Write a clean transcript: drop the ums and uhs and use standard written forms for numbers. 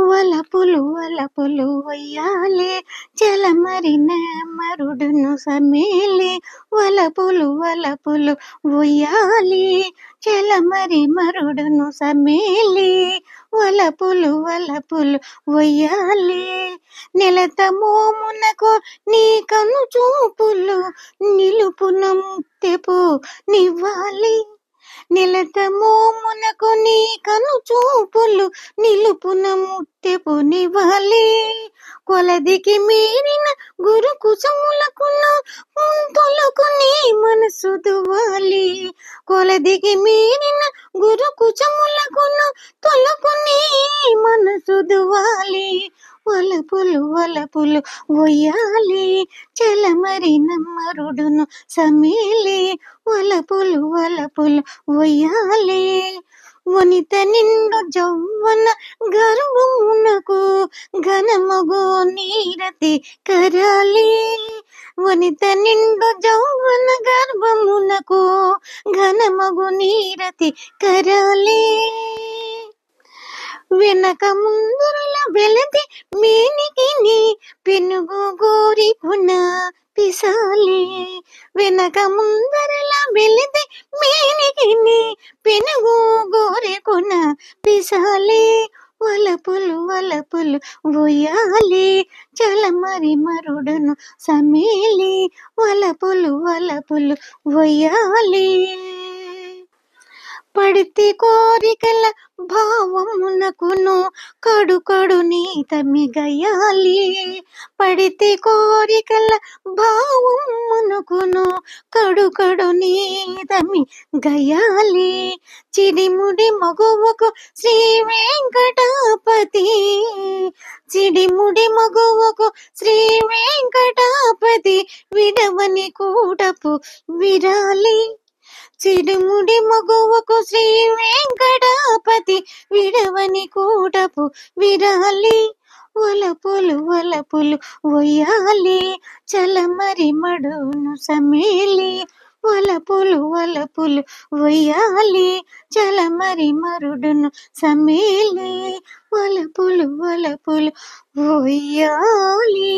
వలపులు వలపులు వయ్యాలే చలమరి నెమరుడును సమేలే వలపులు వలపులు ఉయ్యాలి చలమరి మరుడును సమేలే వలపులు వలపులు ఉయ్యాలి నెలత మోమునకు నీ కను చూపులు నిలుపున ముత్తెపు నివ్వాలి నిలత మోమునకు నీ కను చూపులు నిలుపున ముత్తెపు నివ్వాలి కొలదికి మీరిన గురు కుసములకున్న తొలకు నీ మనసు దువాలి కొలదికి మీరిన గురు కుచములకున్న తొలకు నీ మనసు దువాలి వలపులు వలపులు ఉయ్యాలి చలమరి నమ్మరుడును సమేలే వలపులు వలపులు ఉయ్యాలి వనిత నిండు జౌవన గర్వమునకు ఘనమగు నీరతి కరాలి వనిత నిండు జౌవన గర్భమునకు ఘనమగు నీరతి కరాలి వెనక ముందుల వెలది మేనికి నీ పెనుగు గోరి పున పిసాలి వెనక ముందరల వెలది మేనికి నీ పెనుగు గోరి కొన పిసాలి వలపులు వలపులు ఉయ్యాలి చలమరి మరుడును సమేలి వలపులు వలపులు ఉయ్యాలి పడితే కోరికల భావమునకును కడు కడు నీత మిగయాలి పడితే కోరికల భావమునకును కడు కడు నీత మిగయాలి చిడిముడి మగువకు శ్రీ వెంకటాపతి చిడిముడి మగువకు శ్రీ వెంకటాపతి విడవని కూటపు విరాలి చిడుముడి మగువకు శ్రీ వెంకటాపతి విడవని కూటపు విరాలి వలపులు వలపులు ఉయ్యాలి చలమరి మడును సమేలి వలపులు వలపులు ఉయ్యాలి చలమరి మరుడును సమేలి వలపులు వలపులు ఉయ్యాలి.